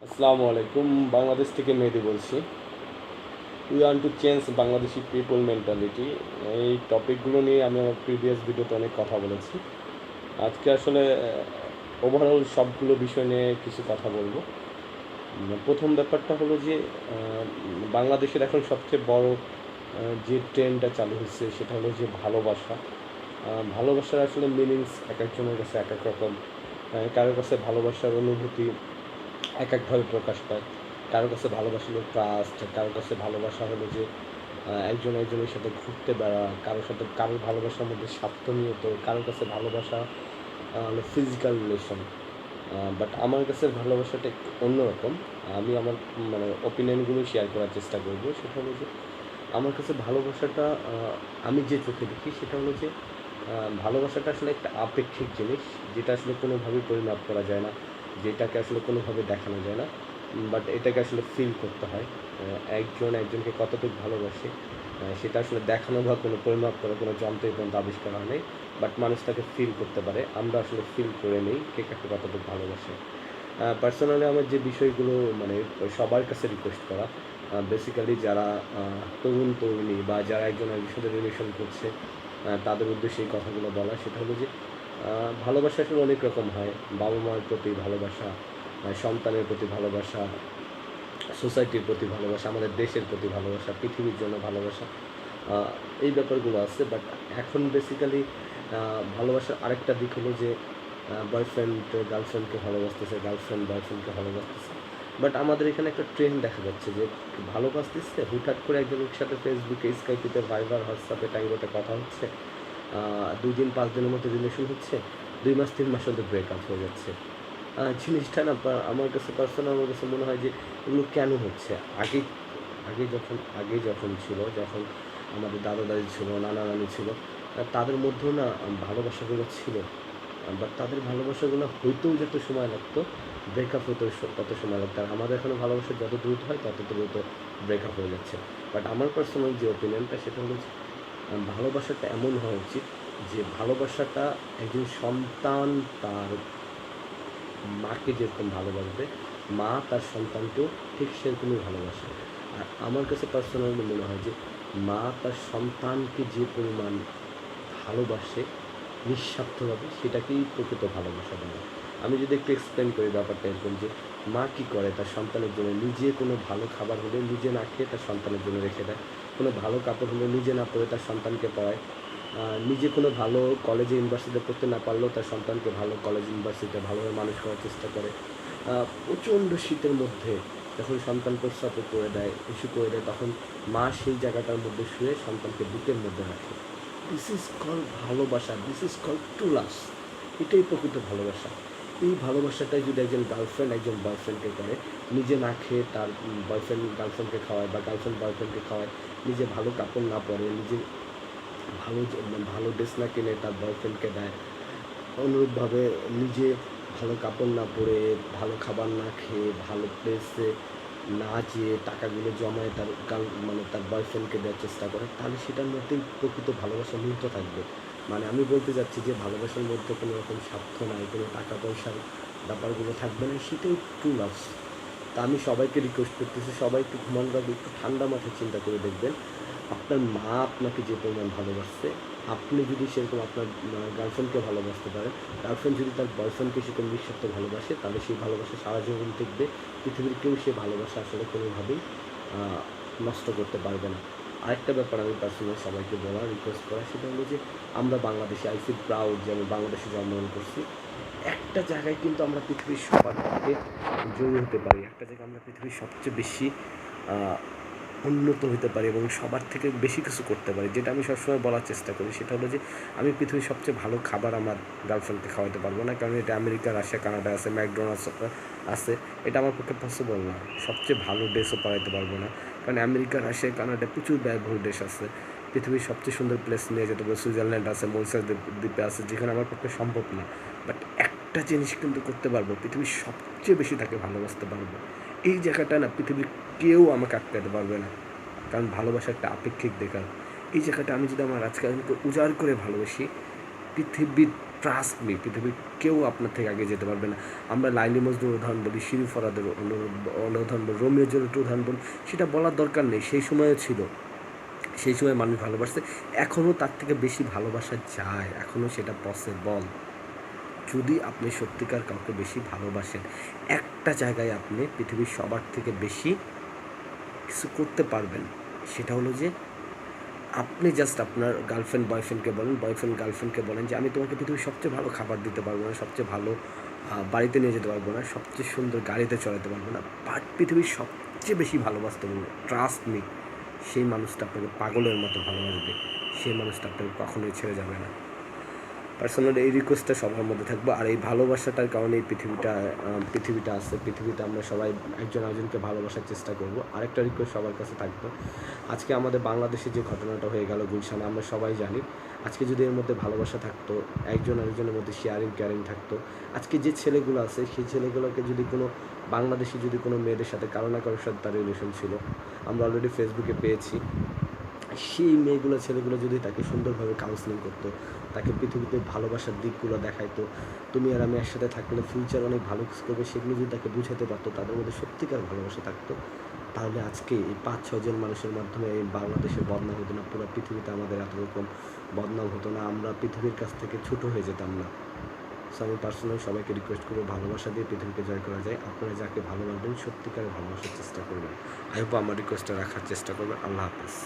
আসসালামু আলাইকুম, বাংলাদেশ থেকে মেহেদি বলছি। We want to change Bangladeshi people mentality. এই টপিকগুলো নিয়ে আমি আমার প্রিভিয়াস ভিডিওতে অনেক কথা বলেছি। আজকে আসলে ওভারঅল সবগুলো বিষয় নিয়ে কিছু কথা বলবো। প্রথম ব্যাপারটা হলো যে বাংলাদেশের এখন সবচেয়ে বড় যে ট্রেন্ডটা চালু হচ্ছে সেটা হলো যে ভালোবাসা। ভালোবাসার আসলে মিনিংস এক একজনের কাছে এক এক রকম। কারোর কাছে ভালোবাসার অনুভূতি এক একভাবে প্রকাশ পায়। কারো কাছে ভালোবাসা হলো ট্রাস্ট, কারো কাছে ভালোবাসা হলো যে একজন একজনের সাথে ঘুরতে বেড়া, কারোর সাথে কারোর ভালোবাসার মধ্যে স্বার্থনীয়ত, কারোর কাছে ভালোবাসা হলো ফিজিক্যাল রিলেশন। বাট আমার কাছে ভালোবাসাটা একটু অন্যরকম। আমি আমার ওপিনিয়নগুলো শেয়ার করার চেষ্টা করব। সেটা হলো যে আমার কাছে ভালোবাসাটা আমি যে চোখে দেখি সেটা হলো যে ভালোবাসাটা আসলে একটা আপেক্ষিক জিনিস, যেটা আসলে কোনোভাবেই পরিমাপ করা যায় না, যেটাকে আসলে কোনোভাবে দেখানো যায় না। বাট এটাকে আসলে ফিল করতে হয়। একজন একজনকে কতটুকু ভালোবাসে সেটা আসলে দেখানো বা কোনো পরিমাপ করা কোনো যন্ত্রই পর্যন্ত আবিষ্কার হয় নাই। বাট মানুষ তাকে ফিল করতে পারে, আমরা আসলে ফিল করে নিই কে কাকে কতটুকু ভালোবাসে। পার্সোনালি আমার যে বিষয়গুলো সবার কাছে রিকোয়েস্ট করা, বেসিক্যালি যারা তরুণী বা যারা একজন একজনের সাথে রিলেশন করছে তাদের উদ্দেশ্যে এই কথাগুলো বলা, সেটা হলো যে ভালোবাসা আসলে অনেক রকম হয়। বাবা মার প্রতি ভালোবাসা, সন্তানের প্রতি ভালোবাসা, সোসাইটির প্রতি ভালোবাসা, আমাদের দেশের প্রতি ভালোবাসা, পৃথিবীর জন্য ভালোবাসা, এই ব্যাপারগুলো আছে। বাট এখন বেসিক্যালি ভালোবাসার আরেকটা দিক হলো যে বয়ফ্রেন্ড গার্লফ্রেন্ডকে ভালোবাসতেছে, গার্লফ্রেন্ড বয়ফ্রেন্ডকে ভালোবাসতেছে। বাট আমাদের এখানে একটা ট্রেন্ড দেখা যাচ্ছে যে ভালোবাসতেছে, হুটহাট করে একজনের সাথে ফেসবুকে, স্কাইপিতে, ভাইবার, হোয়াটসঅ্যাপে, টাইমোতে কথা হচ্ছে, 2 দিন 5 দিনের মধ্যে রিলেশন হচ্ছে, 2 মাস 3 মাস মধ্যে ব্রেকআপ হয়ে যাচ্ছে। জিনিসটা না আমার কাছে পার্সোনাল আমার কাছে মনে হয় যে এগুলো কেন হচ্ছে? আগে আগে যখন ছিল, যখন আমাদের দাদা দাদি ছিল, নানা নানি ছিল, তাদের মধ্যেও না ভালোবাসাগুলো ছিল। বাট তাদের ভালোবাসাগুলো হইতেও যত সময় লাগতো, ব্রেকআপ হইতেও তত সময় লাগতো। আর আমাদের এখানে ভালোবাসা যত দ্রুত হয় তত দ্রুত ব্রেকআপ হয়ে যাচ্ছে। বাট আমার পার্সোনাল যে ওপিনিয়নটা সেটা হলো যে ভালোবাসাটা এমন হওয়া উচিত যে ভালোবাসাটা একজন সন্তান তার মাকে যেরকম ভালোবাসবে, মা তার সন্তানকেও ঠিক সেরকমই ভালোবাসে। আর আমার কাছে পার্সোনালি মনে হয় যে মা তার সন্তানকে যে পরিমাণ ভালোবাসে নিঃস্বার্থভাবে, সেটাকেই প্রকৃত ভালোবাসা বলে। আমি যদি একটু এক্সপ্লেন করি ব্যাপারটা এরকম যে মা কী করে তার সন্তানের জন্য, নিজে কোনো ভালো খাবার হলে নিজে না খেয়ে তার সন্তানের জন্য রেখে দেয়, কোনো ভালো কাপড় হলে নিজে না পরে তার সন্তানকে পরায়, নিজে কোনো ভালো কলেজে ইউনিভার্সিটিতে পড়তে না পারলেও তার সন্তানকে ভালো কলেজ ইউনিভার্সিটিতে ভালোভাবে মানুষ করার চেষ্টা করে। প্রচণ্ড শীতের মধ্যে যখন সন্তান প্রস্রাব করে দেয়, ইস্যু করে দেয়, তখন মা সেই জায়গাটার মধ্যে শুয়ে সন্তানকে বুকের মধ্যে রাখে। দিস ইজ কল ভালোবাসা, this is call true love. এটাই প্রকৃত ভালোবাসা। এই ভালোবাসাটাই যদি একজন গার্লফ্রেন্ড একজন বয়ফ্রেন্ডকে করে, নিজে না খেয়ে তার বয়ফ্রেন্ড গার্লফ্রেন্ডকে খাওয়ায় বা গার্লফ্রেন্ড বয়ফ্রেন্ডকে খাওয়ায়, নিজে ভালো কাপড় না পরে, নিজে ভালো ভালো ড্রেস না কিনে তার বয়ফ্রেন্ডকে দেয়, অনুরূপভাবে নিজে ভালো কাপড় না পরে, ভালো খাবার না খেয়ে, ভালো প্লেসে না যেয়ে টাকাগুলো জমায় তার তার বয়ফ্রেন্ডকে দেওয়ার চেষ্টা করে, তাহলে সেটার মধ্যেই প্রকৃত ভালোবাসা নিহিত থাকবে। আমি বলতে চাচ্ছি যে ভালোবাসার মধ্যে কোনো রকম স্বার্থ নাই, কোনো টাকা পয়সার ব্যাপারগুলো থাকবে না, সেটাই ট্রু লাভ। তা আমি সবাইকে রিকোয়েস্ট করতেছি, সবাই একটু ঘুমানোর আগে একটু ঠান্ডা মাথায় চিন্তা করে দেখবেন, আপনার মা আপনাকে যে পরিমাণ ভালোবাসছে, আপনি যদি সেরকম আপনার গার্লফ্রেন্ডকে ভালোবাসতে পারেন, গার্লফ্রেন্ড যদি তার বয়ফ্রেন্ডকে সেরকম নিঃস্বার্থ ভালোবাসে, তাহলে সেই ভালোবাসা সারা জীবন দেখবে। পৃথিবীর কেউ সে ভালোবাসা আসলে কোনোভাবেই নষ্ট করতে পারবে না। আরেকটা ব্যাপার আমি পার্সোনালি সবাইকে বলা, রিকোয়েস্ট করা, সেটা হলো যে আমরা বাংলাদেশে, আই ফিল প্রাউড যে আমি বাংলাদেশে জন্মগ্রহণ করছি। একটা জায়গায় কিন্তু আমরা পৃথিবীর সবার থেকে জয়ী হতে পারি, একটা জায়গায় আমরা পৃথিবীর সবচেয়ে বেশি উন্নত হতে পারি এবং সবার থেকে বেশি কিছু করতে পারি। যেটা আমি সবসময় বলার চেষ্টা করি সেটা হলো যে আমি পৃথিবীর সবচেয়ে ভালো খাবার আমার গার্লফ্রেন্ডকে খাওয়াতে পারবো না, কারণ এটা আমেরিকা, রাশিয়া, কানাডা আছে, ম্যাকডোনাল্ডস আছে, এটা আমার পক্ষে পসিবল না। সবচেয়ে ভালো ড্রেসও পরাইতে পারবো না, কারণ আমেরিকা, রাশিয়া, কানাডায় প্রচুর ব্যয়বহুল দেশ আছে। পৃথিবীর সবচেয়ে সুন্দর প্লেস নিয়ে যেতে পারে, সুইজারল্যান্ড আছে, মরিশাস দ্বীপে আছে, যেখানে আমার পক্ষে সম্ভব না। বাট একটা জিনিস কিন্তু করতে পারবো, পৃথিবীর সবচেয়ে বেশি তাকে ভালোবাসতে পারবো। এই জায়গাটা না পৃথিবীর কেউ আমাকে আটকাতে পারবে না, কারণ ভালোবাসা একটা আপেক্ষিক দেখার। এই জায়গাটা আমি যদি আমার রাজকারণকে উজাড় করে ভালোবাসি, পৃথিবীর ট্রাস্ট মি, পৃথিবীর কেউ আপনার থেকে আগে যেতে পারবে না। আমরা লাইলি মজনুর উদাহরণ বলি, শিরু ফরাদের উদাহরণ বলি, রোমিও জুলিয়েটের উদাহরণ বলি, সেটা বলার দরকার নেই, সেই সময়ও ছিল, সেই সময় মানুষ ভালোবাসছে, এখনও তার থেকে বেশি ভালোবাসা যায়, এখনও সেটা পসিবল। যদি আপনি সত্যিকার কাউকে বেশি ভালোবাসেন, একটা জায়গায় আপনি পৃথিবীর সবার থেকে বেশি কিছু করতে পারবেন, সেটা হলো যে আপনি জাস্ট আপনার গার্লফ্রেন্ড বয়ফ্রেন্ডকে বলেন, বয়ফ্রেন্ড গার্লফ্রেন্ডকে বলেন যে আমি তোমাকে পৃথিবীর সবচেয়ে ভালো খাবার দিতে পারবো না, সবচেয়ে ভালো বাড়িতে নিয়ে যেতে পারবো না, সবচেয়ে সুন্দর গাড়িতে চড়াতে পারবো না, বাট পৃথিবীর সবচেয়ে বেশি ভালোবাসতে পারবো, ট্রাস্ট মি, সেই মানুষটা আপনাকে পাগলের মতো ভালোবাসবে, সেই মানুষটা আপনাকে কখনোই ছেড়ে যাবে না। পার্সোনালি এই রিকোয়েস্টটা সবার মধ্যে থাকবো। আর এই ভালোবাসাটার কারণে এই পৃথিবীটা আছে, পৃথিবীতে আমরা সবাই একজন আরেকজনকে ভালোবাসার চেষ্টা করব। আরেকটা রিকোয়েস্ট সবার কাছে থাকবে, আজকে আমাদের বাংলাদেশে যে ঘটনাটা হয়ে গেল গুলশানে, আমরা সবাই জানি, আজকে যদি এর মধ্যে ভালোবাসা থাকতো, একজন আরেকজনের মধ্যে শেয়ারিং কেয়ারিং থাকতো, আজকে যে ছেলেগুলো আছে সেই ছেলেগুলোকে যদি কোনো বাংলাদেশি যদি কোনো মেয়েদের সাথে কারো না কারোর সাথে তার রিলেশন ছিল, আমরা অলরেডি ফেসবুকে পেয়েছি, সেই মেয়েগুলো ছেলেগুলো যদি তাকে সুন্দরভাবে কাউন্সেলিং করতো, তাকে পৃথিবীতে ভালোবাসার দিকগুলো দেখাইতো, তুমি আর আমি একসাথে থাকলে ফিউচার অনেক ভালো কিছু করবে, সেগুলো যদি তাকে বুঝাতে পারতো, তাদের মধ্যে সত্যিকার ভালোবাসা থাকতো, তাহলে আজকে এই 5-6 জন মানুষের মাধ্যমে এই বাংলাদেশের বদনাম হতো না, পুরো পৃথিবীতে আমাদের এত রকম বদনাম হতো না, আমরা পৃথিবীর কাছ থেকে ছোটো হয়ে যেতাম না। সো আমি পার্সোনালি সবাইকে রিকোয়েস্ট করবো, ভালোবাসা দিয়ে পৃথিবীকে জয় করা যায়। আপনারা যাকে ভালোবাসবেন সত্যিকারে ভালোবাসার চেষ্টা করবেন। আই হোপ আমার রিকোয়েস্টটা রাখার চেষ্টা করবেন। আল্লাহ হাফেজ।